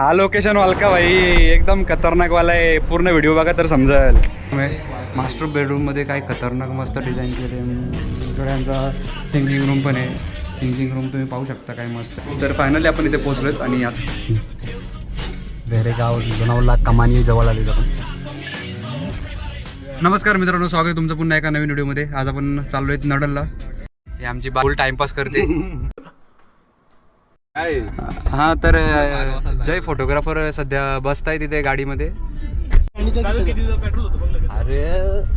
हा लोकेशन वालका भाई एकदम खतरनाक वाला आहे. पूर्ण व्हिडिओ बघा तर समजेल. मास्टर बेडरूममध्ये काय खतरनाक मस्त डिझाईन केले. इकडे आमचा थिंकिंग रूम पण आहे. थिंकिंग रूम तुम्ही पाहू शकता काय मस्त. तर फायनली आपण इथे पोहोचलोत आणि आता वेरेगाव लोणावळा कमानी जवळ आलेलो आपण. नमस्कार मित्रांनो, स्वागत आहे तुमचं पुन्हा एका नवीन व्हिडिओमध्ये. आज आपण चाललो आहेत नडलला. हे आमची बाबूल टाइमपास करते. हा तर जय फोटोग्राफर सध्या बसताय तिथे गाडीमध्ये. अरे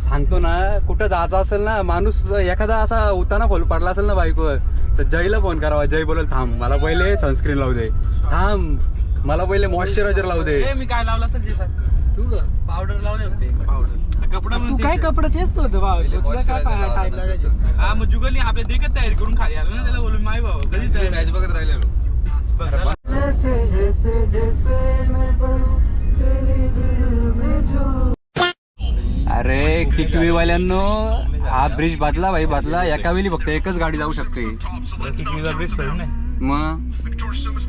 सांगतो ना, कुठं जायचं असेल ना माणूस, एखादा असा उताना फोन पडला असेल ना बाईकवर, तर जयला फोन करावा. जय बोलेल थांब मला पहिले सनस्क्रीन लावू दे, थांब मला पहिले मॉइश्चरायझर लावू दे. मी काय लावलं असेल तू पावडर लावले होते. पावडर कपडा तू काय कपडा तेच होतं भाऊ. तुला काय टाइम लागायचा. हा मग जुगलनी आपल्या देखत तयारी करून खाली आलो ना. त्याला बोलून माय भाऊ कधी तयारी मॅच बघत राहिलेलो. अरे टिकवीवाल्यांनो, हा ब्रिज बदला भाई बदला. एका वेळी फक्त एकच गाडी जाऊ शकते. मग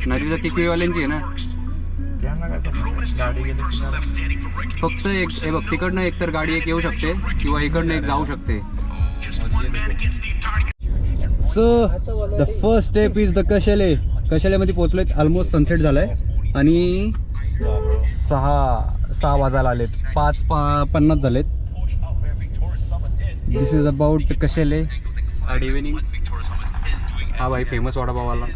नदीचा टिकवीवाल्यांची आहे ना. फक्त एक हे बघ, तिकडनं एक तर गाडी एक येऊ शकते किंवा इकडनं एक जाऊ शकते. So the first step is the Kashele. कशेल्यामध्ये पोहोचलोय. ऑलमोस्ट सनसेट झालाय आणि सहा वाजायला आलेत. 5:50 झालेत. This is about Kashele. Good evening. हा भाई फेमस वडापावाला.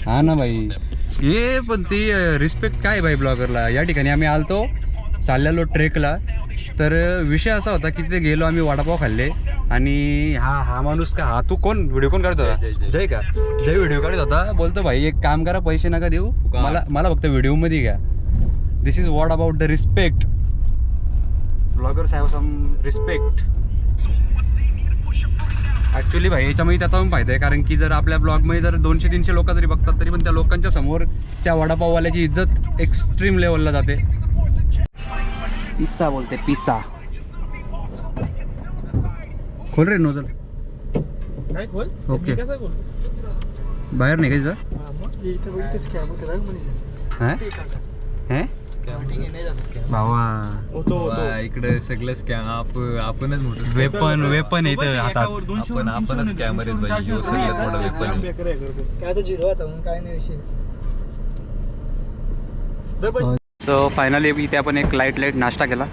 हा ना भाई, हे पण ती रिस्पेक्ट काय भाई ब्लॉगरला. या ठिकाणी आम्ही आलतो, चाललेलो ट्रेकला. तर विषय असा होता की तिथे गेलो आम्ही, वडापाव खाल्ले. आणि हा माणूस का, हा तू कोण व्हिडिओ कोण काढत होता? जय का? जय व्हिडिओ काढत होता. बोलतो भाई एक काम करा, पैसे नका देऊ मला फक्त व्हिडिओमध्ये घ्या. This is what about the respect. Bloggers have some respect. Actually भाई याच्यामध्ये त्याचा पण फायदा आहे, कारण की जर आपल्या ब्लॉगमध्ये जर 200-300 लोक जरी बघतात तरी पण त्या लोकांच्या समोर त्या वडापाववाल्याची इज्जत एक्स्ट्रीम लेवलला जाते. पिस्सा बोलते, पिस्सा. खोल रे नोजल. ओके, बाहेर निघायचं. भावा इकडे सगळं स्कॅम आपणच मोठं वेपन इथं हातात. आपणच स्कॅमर आहेत भाई. ह्यो सगळ्यात मोठा वेपन आहे. सो फायनली इथे आपण एक लाईट नाश्ता केला.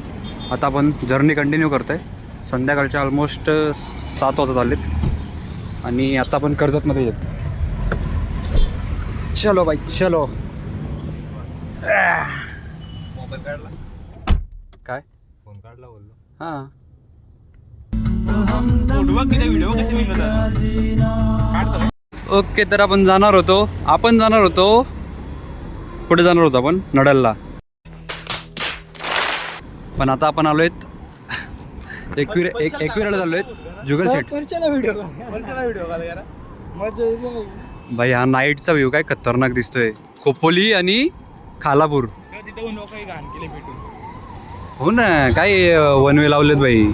आता आपण जर्नी कंटिन्यू करतोय. संध्याकाळच्या ऑलमोस्ट 7 वाजत आलेत आणि आता आपण कर्जतमध्ये येत. चलो बाई चलो. मोबाईल काढला काय फोन काढला बोललो. हां ओके. तर आपण जाणार होतो कुठे जाणार होतो आपण? नडलला. पण आता आपण आलोय एकविराला चाललोय. जुगल शेट भाई, हा नाईटचा व्ह्यू काय खतरनाक दिसतोय. खोपोली आणि खालापूर. हो ना, काय वन वे लावलेत भाई.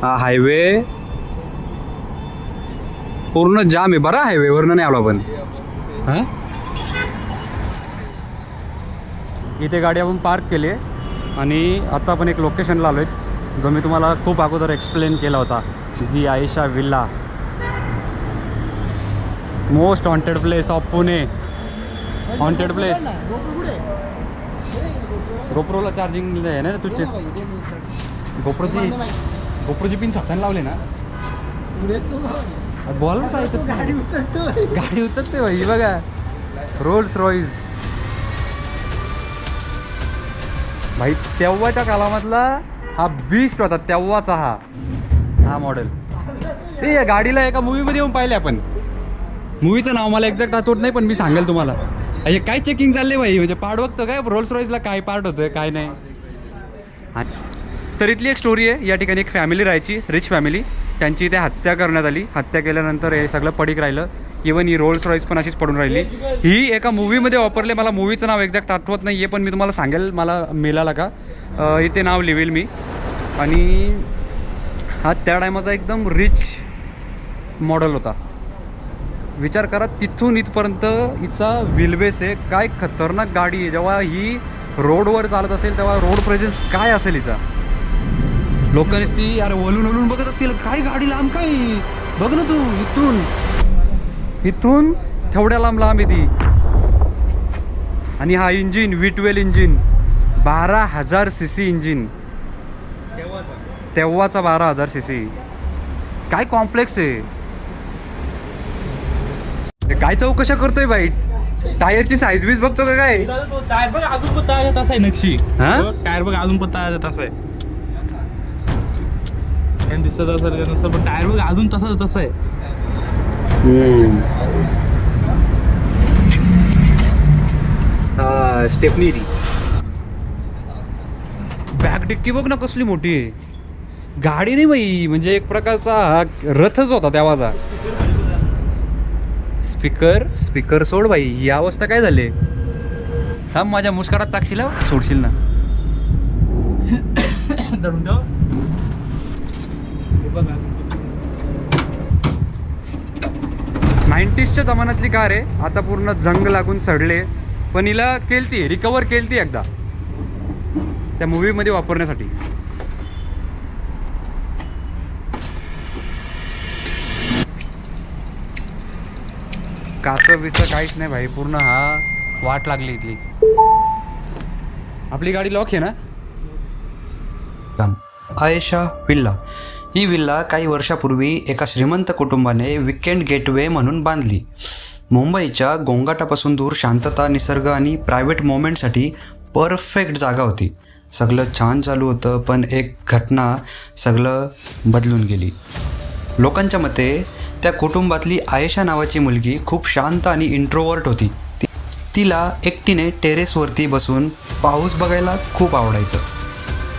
हा हायवे पूर्ण जाम आहे. बरा हायवे वरनं नाही आलो आपण. हां, इथे गाडी आपण पार्क केली आहे आणि आता आपण एक लोकेशनला आलो आहेत, जो मी तुम्हाला खूप अगोदर एक्सप्लेन केला होता. The Ayesha villa, most haunted place of Pune. Haunted place. गोप्रोला चार्जिंग आहे ना तुझे? गोप्रोची पिन छाताने लावले ना. बॉल गाडी उचलते भाई. बघा रोल्स रॉईस भाई, तेव्हाच्या कालामधला हा बीस्ट होता. तेव्हाचा हा मॉडेल. ते या गाडीला एका मूवीमध्ये येऊन पाहिले आपण. मूवीचं नाव मला एक्झॅक्ट आठवत नाही, पण मी सांगेल तुम्हाला. हे काय चेकिंग चालले भाई, म्हणजे पार्ट बघतो काय रोल्स रॉईसला, काय पार्ट होतोय काय नाही. तर इथली एक स्टोरी आहे. या ठिकाणी एक फॅमिली राहायची, रिच फॅमिली. त्यांची इथे हत्या करण्यात आली. हत्या केल्यानंतर हे सगळं पडीक राहिलं. इवन ही रोल्स रॉईस पण अशीच पडून राहिली. ही एका मूवीमध्ये वापरले. मला मूवीचं नाव एक्झॅक्ट आठवत नाही आहे, पण मी तुम्हाला सांगेल मला मिळाला का. इथे नाव लिवेल मी. आणि हा त्या टायमाचा एकदम रिच मॉडेल होता. विचार करा तिथून इथपर्यंत हिचा व्हीलबेस आहे. काय खतरनाक गाडी आहे. जेव्हा ही रोडवर चालत असेल तेव्हा रोड प्रेझेन्स काय असेल हिचा. लोक नुसती यार वळून वळून बघत असतील, काय गाडी लांब काय, बघ ना तू, इथून तेवढ्या लांब आहे ती. आणि हा engine V12 engine, 12,000 cc engine, तेव्हाचा 12,000 cc. काय कॉम्प्लेक्स आहे. काय चौकशा करतोय बाई, टायरची साईज बीज बघतो का काय. टायर बघ अजून पण तसा आहे नक्षी. हा? टायर बघ अजून पण तसा आहे. दिसत असेल का नसतं पण टायर बघ अजून तसं आहे. स्टेपनी बॅक डिक्की बघ ना कसली मोठी आहे. गाडी नाही बाई, म्हणजे एक प्रकारचा हा रथच होता तेव्हाचा. स्पीकर सोड बाई, ही अवस्था काय झाली. हा माझ्या मुस्कारात टाकशील सोडशील ना. धरून ठेव. हे बघा 90sच्या जमान्यातली कार आहे. आता पूर्ण जंग लागून सडले, पण हिला रिकवर केलती एकदा त्या मूवीमध्ये वापरण्यासाठी. काचं बिचं काहीच नाही भाई, पूर्ण हा वाट लागली इथली. आपली गाडी लॉक आहे ना. आयशा विल्ला ही विल्ला काही वर्षापूर्वी एका श्रीमंत कुटुंबाने विकेंड गेटवे म्हणून बांधली. मुंबईच्या गोंगाटापासून दूर शांतता, निसर्ग आणि प्रायव्हेट मोमेंटसाठी परफेक्ट जागा होती. सगळं छान चालू होतं, पण एक घटना सगळं बदलून गेली. लोकांच्या मते त्या कुटुंबातली आयशा नावाची मुलगी खूप शांत आणि इंट्रोवर्ट होती. तिला एकटीने टेरेसवरती बसून पाऊस बघायला खूप आवडायचं.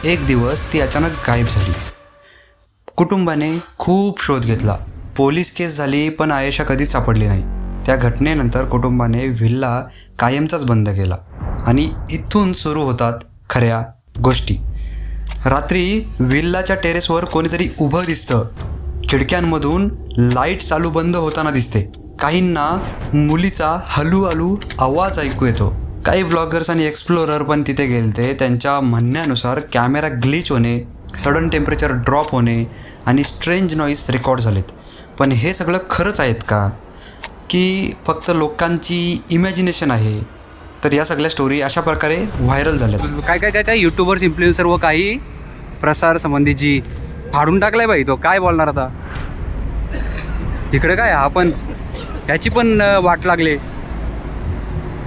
एक दिवस ती अचानक गायब झाली. कुटुंबाने खूप शोध घेतला, पोलीस केस झाली, पण आयशा कधीच सापडली नाही. त्या घटनेनंतर कुटुंबाने व्हिल्ला कायमचाच बंद केला आणि इथून सुरू होतात खऱ्या गोष्टी. रात्री व्हिल्लाच्या टेरेसवर कोणीतरी उभं दिसतं. खिडक्यांमधून लाईट चालू बंद होताना दिसते. काहींना मुलीचा हलूहलू आवाज ऐकू येतो. काही ब्लॉगर्स आणि एक्सप्लोरर पण तिथे गेलते. त्यांच्या म्हणण्यानुसार कॅमेरा ग्लिच होणे, सडन टेम्परेचर ड्रॉप होणे आणि स्ट्रेंज नॉईस रेकॉर्ड झालेत. पण हे सगळं खरंच आहेत का, की फक्त लोकांची इमॅजिनेशन आहे. तर या सगळ्या स्टोरी अशा प्रकारे व्हायरल झाल्यात. काय त्या यूट्यूबर्स, इन्फ्लुएन्सर व काही प्रसार संबंधीची फाडून टाकलाय बाई. तो काय बोलणार आता. इकडे काय हा पण त्याची पण वाट लागले.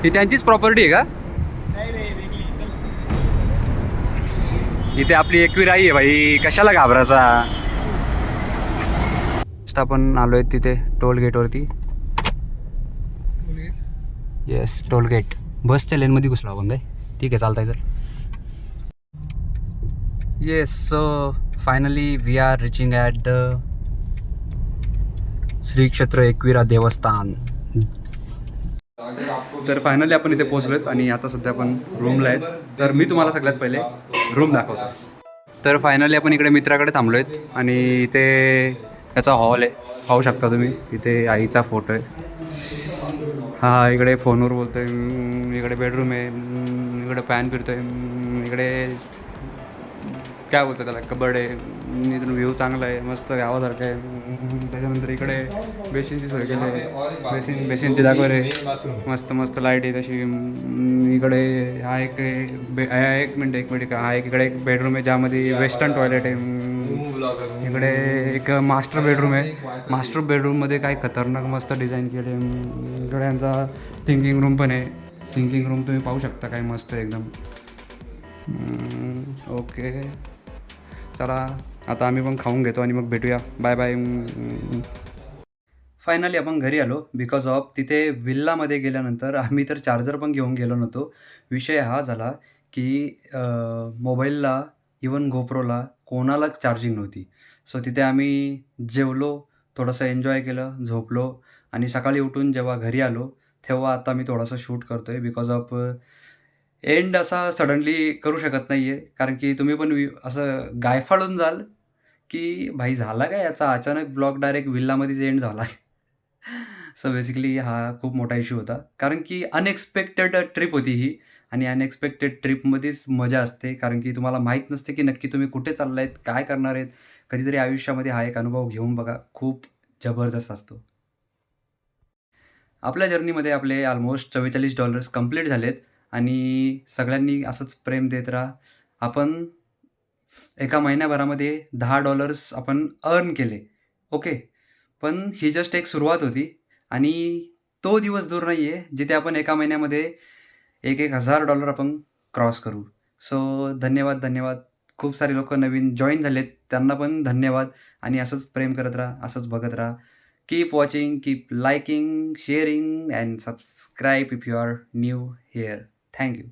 ही त्यांचीच प्रॉपर्टी आहे का. इथे आपली एकविराई आहे भाई, कशाला घाबरायचा. आपण आलोय तिथे टोल गेटवरती. Yes, toll gate. बसच्या लेनमध्ये घुसलो आपण काय. ठीक आहे, चालतंय. चल. Yes, so finally we are reaching at the Shri Kshetra Ekvira देवस्थान. तर फायनली आपण इथे पोहोचलोत आणि आता सध्या आपण रूमला आहेत. तर मी तुम्हाला सगळ्यात पहिले रूम दाखवतो. तर फायनली आपण इकडे मित्राकडे थांबलो आहेत आणि इथे त्याचा हॉल आहे, पाहू शकता तुम्ही. इथे आईचा फोटो आहे. हा इकडे फोनवर बोलतोय. इकडे बेडरूम आहे. इकडे फॅन फिरतोय. इकडे काय बोलतं त्याला, कबड आहे. इथून व्ह्यू चांगला आहे, मस्त गावासारखं आहे. त्याच्यानंतर इकडे बेसिनची सोय केली आहे. बेसिनची दाखवर आहे. मस्त लाईट आहे तशी. इकडे हा एक मिनिट हा इकडे एक बेडरूम आहे ज्यामध्ये वेस्टर्न टॉयलेट आहे. इकडे एक मास्टर बेडरूम आहे. मास्टर बेडरूममध्ये काय खतरनाक मस्त डिझाईन केले. इकडे यांचा थिंकिंग रूम पण आहे. थिंकिंग रूम तुम्ही पाहू शकता, काय मस्त आहे एकदम. ओके, चला आता आम्ही पण खाऊन घेतो आणि मग भेटूया. Bye bye. फायनली आपण घरी आलो बिकॉज ऑफ तिथे विल्लामध्ये गेल्यानंतर आम्ही तर चार्जर पण घेऊन गेलो नव्हतो. विषय हा झाला की मोबाईलला, इवन गोप्रोला कोणालाच चार्जिंग नव्हती. सो तिथे आम्ही जेवलो, थोडंसं एन्जॉय केलं, झोपलो आणि सकाळी उठून जेव्हा घरी आलो तेव्हा आता मी थोडंसं शूट करतो आहे. बिकॉज ऑफ एंड असा सडनली करू शकत नाही आहे, कारण की तुम्ही पण असं गायफाळून जाल की भाई झाला काय याचा अचानक ब्लॉग डायरेक्ट विल्लामध्येच एंड झाला. सो बेसिकली हा खूप मोठा इश्यू होता, कारण की अनएक्सपेक्टेड ट्रिप होती ही आणि अनएक्सपेक्टेड ट्रिपमध्येच मजा असते, कारण की तुम्हाला माहीत नसते की नक्की तुम्ही कुठे चालला आहेत, काय करणार आहेत. कधीतरी आयुष्यामध्ये हा एक अनुभव घेऊन बघा, खूप जबरदस्त असतो. आपल्या जर्नीमध्ये आपले ऑलमोस्ट $44 कंप्लीट झालेत आणि सगळ्यांनी असंच प्रेम देत राहा. आपण एका महिन्याभरामध्ये $10 आपण अर्न केले. ओके. पण ही जस्ट एक सुरुवात होती आणि तो दिवस दूर नाही आहे, जिथे आपण एका महिन्यामध्ये $1,000 आपण क्रॉस करू. सो धन्यवाद, धन्यवाद. खूप सारे लोकं नवीन जॉइन झालेत, त्यांना पण धन्यवाद आणि असंच प्रेम करत राहा, असंच बघत राहा. Keep watching, keep liking, sharing and subscribe if you are new here. Thank you.